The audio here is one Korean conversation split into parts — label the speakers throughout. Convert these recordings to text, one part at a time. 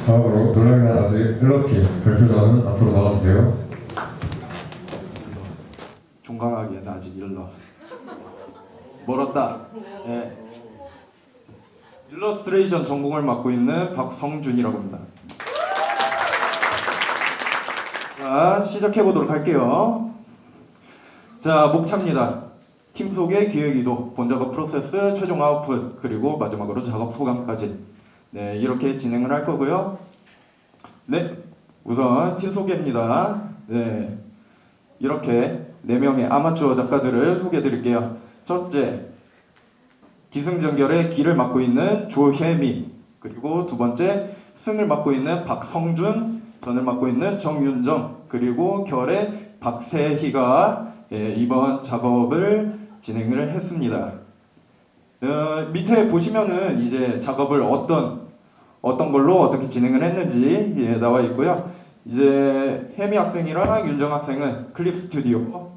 Speaker 1: 다음으로 놀라면 아직 일러팀 발표자는 앞으로 나와주세요.
Speaker 2: 종강하기에는 아직 일러 멀었다. 네. 일러스트레이션 전공을 맡고 있는 박성준이라고 합니다. 자, 시작해 보도록 할게요. 자, 목차입니다. 팀 소개, 기획 이도, 본작업 프로세스, 최종 아웃풋, 그리고 마지막으로 작업 소감까지. 네, 이렇게 진행을 할 거고요. 네, 우선 팀 소개입니다. 네, 이렇게 4명의 아마추어 작가들을 소개해 드릴게요. 첫째, 기승전결의 기를 맡고 있는 조혜미, 그리고 두 번째, 승을 맡고 있는 박성준, 전을 맡고 있는 정윤정, 그리고 결의 박세희가 이번 작업을 진행을 했습니다. 밑에 보시면은 이제 작업을 어떤 걸로 어떻게 진행을 했는지 나와 있고요. 이제 혜미 학생이랑 윤정 학생은 클립 스튜디오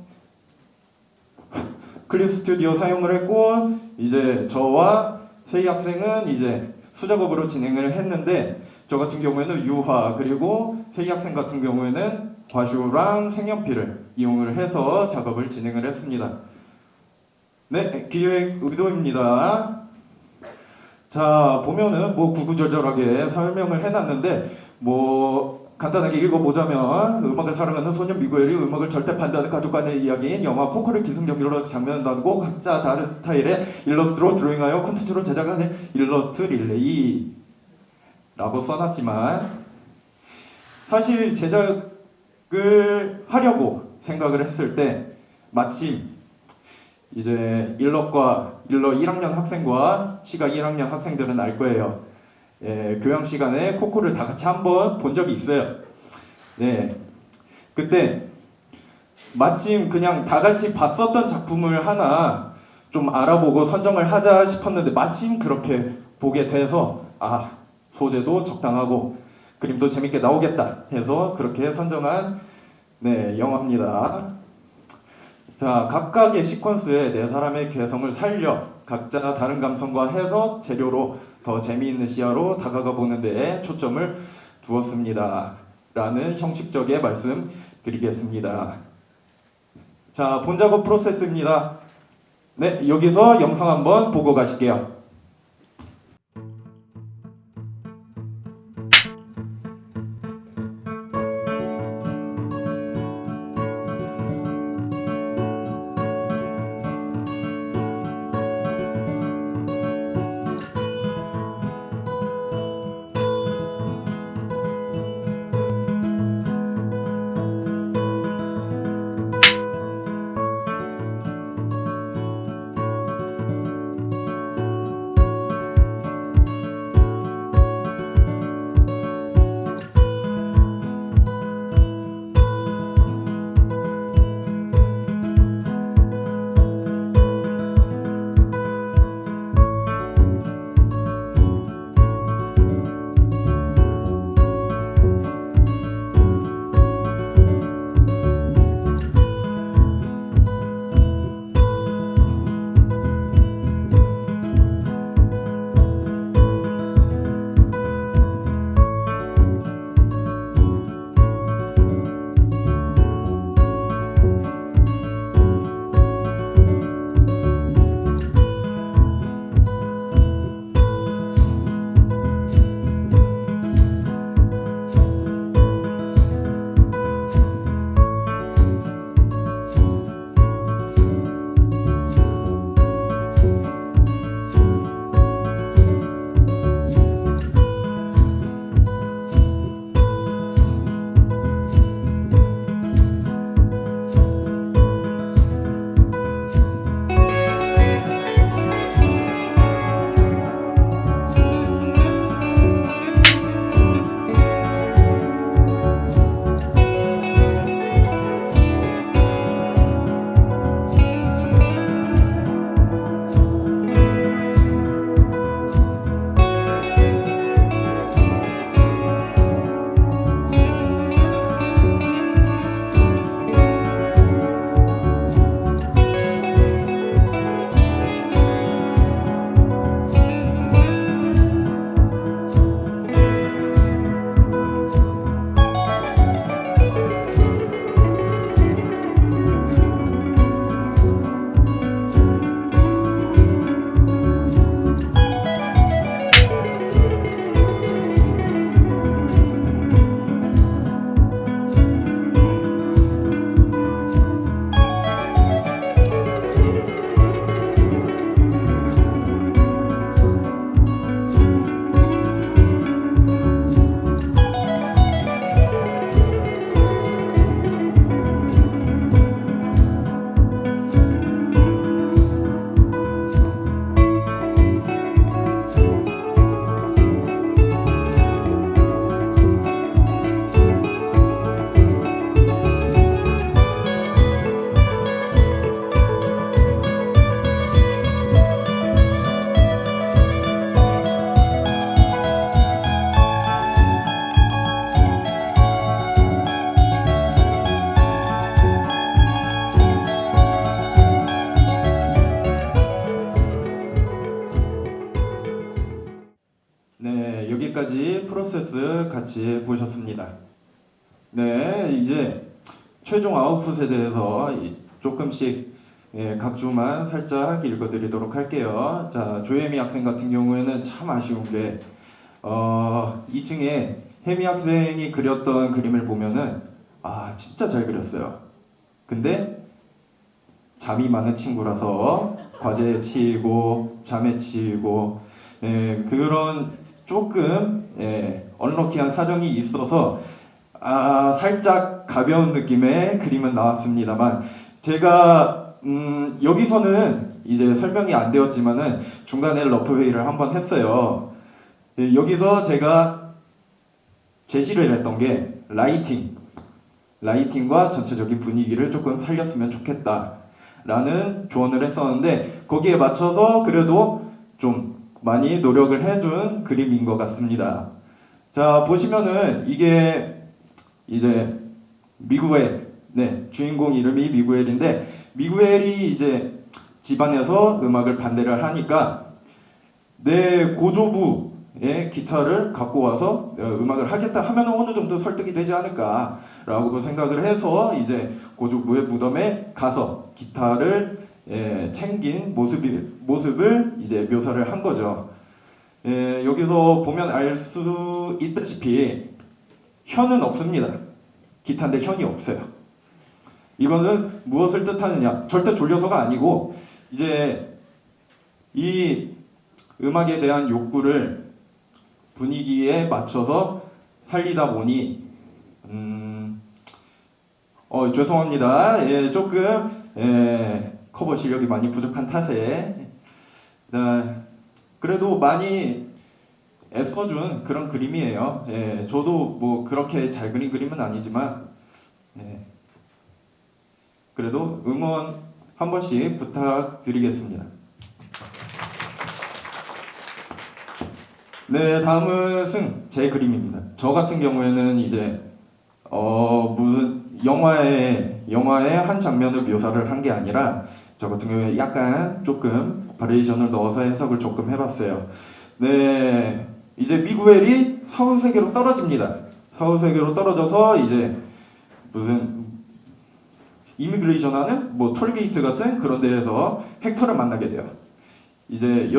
Speaker 2: 사용을 했고, 이제 저와 세희 학생은 이제 수작업으로 진행을 했는데, 저 같은 경우에는 유화, 그리고 세희 학생 같은 경우에는 과슈랑 색연필을 이용을 해서 작업을 진행을 했습니다. 네, 기획 의도입니다. 자, 보면은 뭐 구구절절하게 설명을 해놨는데, 뭐 간단하게 읽어보자면, 음악을 사랑하는 소년 미구엘이 음악을 절대반대하는 가족 간의 이야기인 영화 코코를 기승전결로 장면을 나누고 각자 다른 스타일의 일러스트로 드로잉하여 콘텐츠로 제작하는 일러스트 릴레이 라고 써놨지만, 사실 제작을 하려고 생각을 했을 때 마침 이제 일러 1학년 학생과 시각 1학년 학생들은 알 거예요. 교양 시간에 코코를 다 같이 한번 본 적이 있어요. 네, 그때 마침 그냥 다 같이 봤었던 작품을 하나 좀 알아보고 선정을 하자 싶었는데, 마침 그렇게 보게 돼서 소재도 적당하고 그림도 재밌게 나오겠다 해서 그렇게 선정한 영화입니다. 자, 각각의 시퀀스에 네 사람의 개성을 살려 각자 다른 감성과 해석 재료로 더 재미있는 시야로 다가가 보는 데에 초점을 두었습니다 라는 형식적인 말씀 드리겠습니다. 자, 본작업 프로세스입니다. 네, 여기서 영상 한번 보고 가실게요. 가지 프로세스 같이 보셨습니다. 네, 이제 최종 아웃풋에 대해서 조금씩 각 주만 살짝 읽어드리도록 할게요. 자, 조혜미 학생 같은 경우에는 참 아쉬운 게 2층에 혜미 학생이 그렸던 그림을 보면은 진짜 잘 그렸어요. 근데 잠이 많은 친구라서 과제에 치이고 잠에 치이고 그런 조금 언럭키한 사정이 있어서 살짝 가벼운 느낌의 그림은 나왔습니다만 제가 여기서는 이제 설명이 안 되었지만은 중간에 러프 회의를 한번 했어요. 여기서 제가 제시를 했던 게 라이팅과 전체적인 분위기를 조금 살렸으면 좋겠다라는 조언을 했었는데 거기에 맞춰서 그래도 좀 많이 노력을 해준 그림인 것 같습니다. 자, 보시면은 이게 이제 미구엘, 주인공 이름이 미구엘인데 미구엘이 이제 집안에서 음악을 반대를 하니까 내 고조부의 기타를 갖고 와서 음악을 하겠다 하면 어느 정도 설득이 되지 않을까라고 생각을 해서 이제 고조부의 무덤에 가서 기타를 챙긴 모습을 이제 묘사를 한 거죠. 여기서 보면 알 수 있다시피 현은 없습니다. 기타인데 현이 없어요. 이거는 무엇을 뜻하느냐? 절대 졸려서가 아니고 이제 이 음악에 대한 욕구를 분위기에 맞춰서 살리다 보니 죄송합니다. 조금 커버 실력이 많이 부족한 탓에 그래도 많이 애써준 그런 그림이에요. 저도 뭐 그렇게 잘 그린 그림은 아니지만 그래도 응원 한 번씩 부탁드리겠습니다. 네, 다음은 제 그림입니다. 저 같은 경우에는 이제 무슨 영화의 한 장면을 묘사를 한 게 아니라 저 같은 경우에 약간 조금 바리에이션을 넣어서 해석을 조금 해봤어요. 네, 이제 미구엘이 사후세계로 떨어집니다. 사후세계로 떨어져서 이제 무슨 이미그레이션 하는 뭐 톨게이트 같은 그런 데에서 헥터를 만나게 돼요. 이제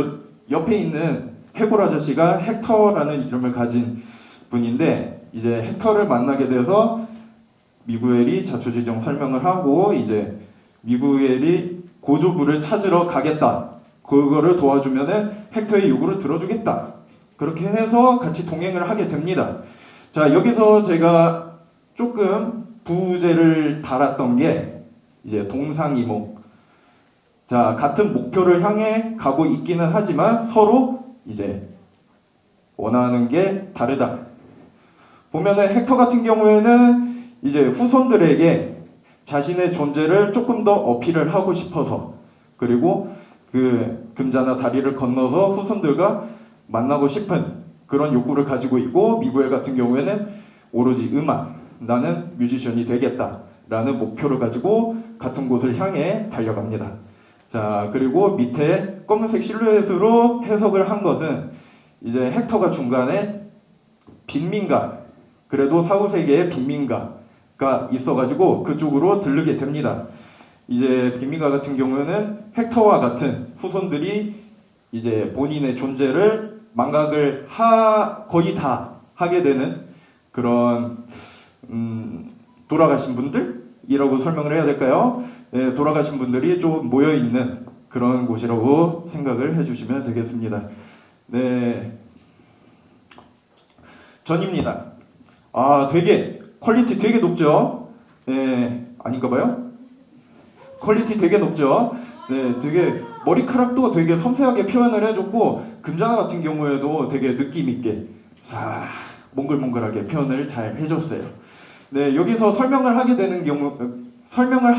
Speaker 2: 옆에 있는 해골 아저씨가 헥터라는 이름을 가진 분인데 이제 헥터를 만나게 돼서 미구엘이 자초지종 설명을 하고 이제 미구엘이 고조부를 찾으러 가겠다. 그거를 도와주면은 헥터의 요구를 들어주겠다. 그렇게 해서 같이 동행을 하게 됩니다. 자, 여기서 제가 조금 부제를 달았던 게 이제 동상이목. 자, 같은 목표를 향해 가고 있기는 하지만 서로 이제 원하는 게 다르다. 보면은 헥터 같은 경우에는 이제 후손들에게 자신의 존재를 조금 더 어필을 하고 싶어서 그리고 그 금자나 다리를 건너서 후손들과 만나고 싶은 그런 욕구를 가지고 있고 미구엘 같은 경우에는 오로지 음악, 나는 뮤지션이 되겠다라는 목표를 가지고 같은 곳을 향해 달려갑니다. 자, 그리고 밑에 검은색 실루엣으로 해석을 한 것은 이제 헥터가 중간에 빈민가, 그래도 사후세계에 빈민가가 있어가지고 그쪽으로 들르게 됩니다. 이제 빈민가 같은 경우는 헥터와 같은 후손들이 이제 본인의 존재를 망각을 거의 다 하게 되는 그런 돌아가신 분들이라고 설명을 해야 될까요? 돌아가신 분들이 좀 모여 있는 그런 곳이라고 생각을 해주시면 되겠습니다. 네, 전입니다. 되게 퀄리티 되게 높죠? 아닌가봐요? 퀄리티 되게 높죠? 네, 되게 머리카락도 되게 섬세하게 표현을 해줬고 금자나 같은 경우에도 되게 느낌 있게 몽글몽글하게 표현을 잘 해줬어요. 네, 여기서 설명을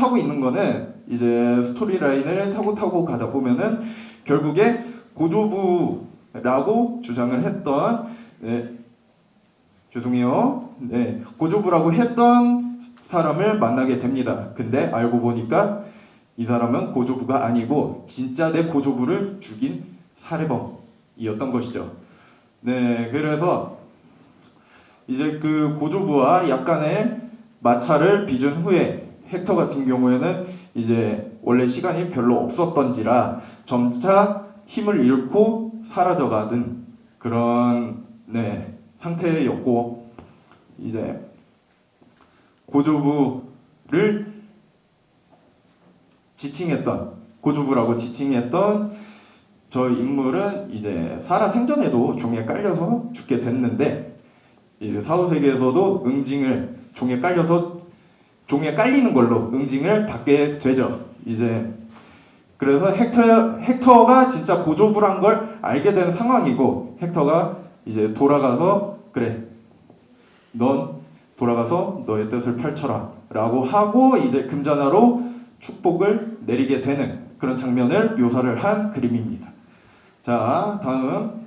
Speaker 2: 하고 있는 거는 이제 스토리 라인을 타고 가다 보면은 결국에 고조부라고 주장을 했던 고조부라고 했던 사람을 만나게 됩니다. 근데 알고 보니까 이 사람은 고조부가 아니고 진짜 내 고조부를 죽인 살해범이었던 것이죠. 네, 그래서 이제 그 고조부와 약간의 마찰을 빚은 후에 헥터 같은 경우에는 이제 원래 시간이 별로 없었던지라 점차 힘을 잃고 사라져가는 그런 상태였고, 이제 고조부를 고조부라고 지칭했던 저 인물은 이제 살아 생전에도 종에 깔려서 죽게 됐는데, 이제 사후세계에서도 응징을 종에 깔리는 걸로 응징을 받게 되죠. 이제 그래서 헥터가 진짜 고조부란 걸 알게 된 상황이고, 헥터가 이제 돌아가서 그래, 넌 돌아가서 너의 뜻을 펼쳐라라고 하고 이제 금잔화로 축복을 내리게 되는 그런 장면을 묘사를 한 그림입니다. 자, 다음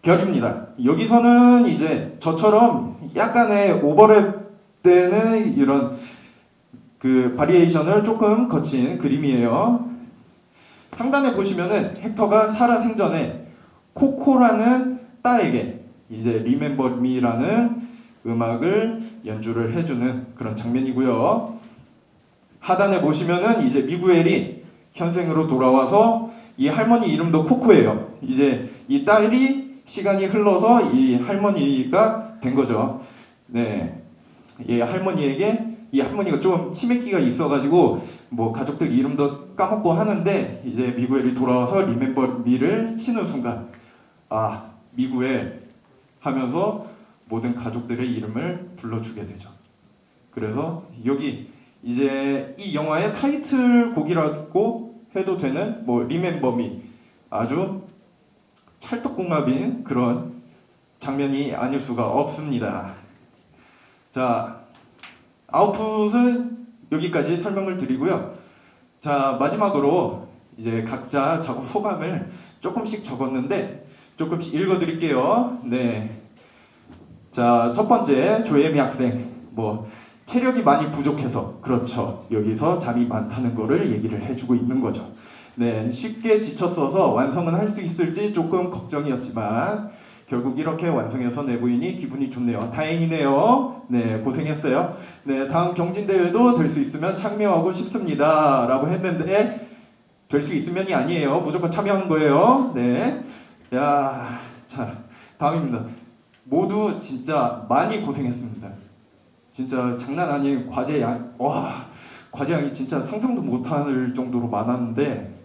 Speaker 2: 별입니다. 여기서는 이제 저처럼 약간의 오버랩되는 이런 그 바리에이션을 조금 거친 그림이에요. 상단에 보시면은 헥터가 살아생전에 코코라는 딸에게 이제 Remember Me라는 음악을 연주를 해주는 그런 장면이고요. 하단에 보시면은 이제 미구엘이 현생으로 돌아와서 이 할머니 이름도 코코예요. 이제 이 딸이 시간이 흘러서 이 할머니가 된 거죠. 네, 이 할머니가 좀 치매기가 있어가지고 뭐 가족들 이름도 까먹고 하는데, 이제 미구엘이 돌아와서 리멤버 미를 치는 순간 미구엘 하면서 모든 가족들의 이름을 불러주게 되죠. 그래서 여기 이제 이 영화의 타이틀곡이라고 해도 되는 리멤버 미, 아주 찰떡궁합인 그런 장면이 아닐 수가 없습니다. 자, 아웃풋은 여기까지 설명을 드리고요. 자, 마지막으로 이제 각자 작업 소감을 조금씩 적었는데 조금씩 읽어드릴게요. 네. 자, 첫 번째 조예미 학생, 체력이 많이 부족해서 그렇죠. 여기서 잠이 많다는 거를 얘기를 해주고 있는 거죠. 네, 쉽게 지쳤어서 완성은 할 수 있을지 조금 걱정이었지만 결국 이렇게 완성해서 내보이니 기분이 좋네요. 다행이네요. 네, 고생했어요. 네, 다음 경진대회도 될 수 있으면 참여하고 싶습니다. 라고 했는데 될 수 있으면이 아니에요. 무조건 참여하는 거예요. 네. 자, 다음입니다. 모두 진짜 많이 고생했습니다. 진짜 장난 아닌 과제량이 진짜 상상도 못할 정도로 많았는데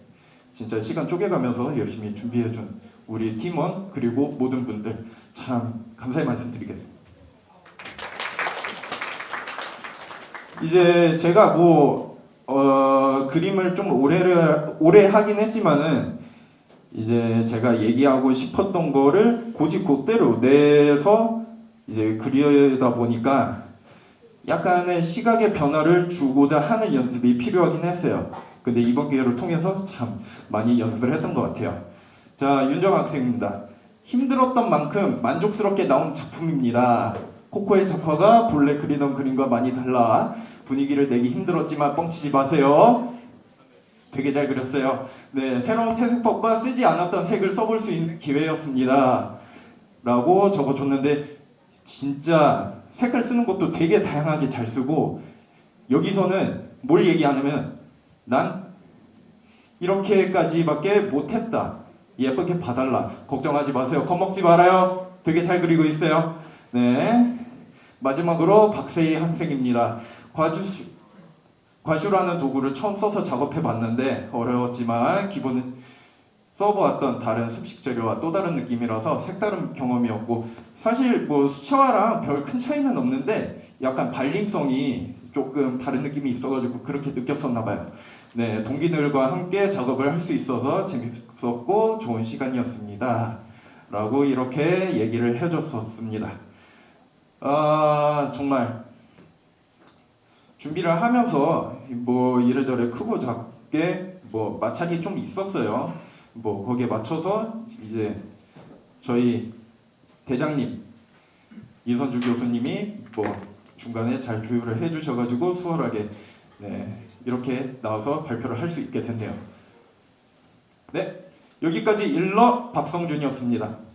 Speaker 2: 진짜 시간 쪼개가면서 열심히 준비해준 우리 팀원 그리고 모든 분들 참 감사의 말씀드리겠습니다. 이제 제가 그림을 좀 오래 하긴 했지만은 이제 제가 얘기하고 싶었던 거를 곧대로 내서 이제 그리다 보니까 약간의 시각의 변화를 주고자 하는 연습이 필요하긴 했어요. 근데 이번 기회를 통해서 참 많이 연습을 했던 것 같아요. 자, 윤정 학생입니다. 힘들었던 만큼 만족스럽게 나온 작품입니다. 코코의 작화가 본래 그리던 그림과 많이 달라 분위기를 내기 힘들었지만 뻥치지 마세요. 되게 잘 그렸어요. 네, 새로운 태색법과 쓰지 않았던 색을 써볼 수 있는 기회였습니다. 라고 적어줬는데 진짜 색깔 쓰는 것도 되게 다양하게 잘 쓰고, 여기서는 뭘 얘기하냐면 난 이렇게까지밖에 못했다. 예쁘게 봐달라. 걱정하지 마세요. 겁먹지 말아요. 되게 잘 그리고 있어요. 네. 마지막으로 박세희 학생입니다. 과슈라는 도구를 처음 써서 작업해봤는데 어려웠지만 기본 써보았던 다른 습식 재료와 또 다른 느낌이라서 색다른 경험이었고, 사실 수채화랑 별 큰 차이는 없는데 약간 발림성이 조금 다른 느낌이 있어가지고 그렇게 느꼈었나봐요. 네, 동기들과 함께 작업을 할 수 있어서 재밌었고 좋은 시간이었습니다. 라고 이렇게 얘기를 해줬었습니다. 정말 준비를 하면서 이래저래 크고 작게 마찰이 좀 있었어요. 거기에 맞춰서 이제 저희 대장님 이선주 교수님이 중간에 잘 조율을 해주셔가지고 수월하게 이렇게 나와서 발표를 할 수 있게 됐네요. 네, 여기까지 일러 박성준이었습니다.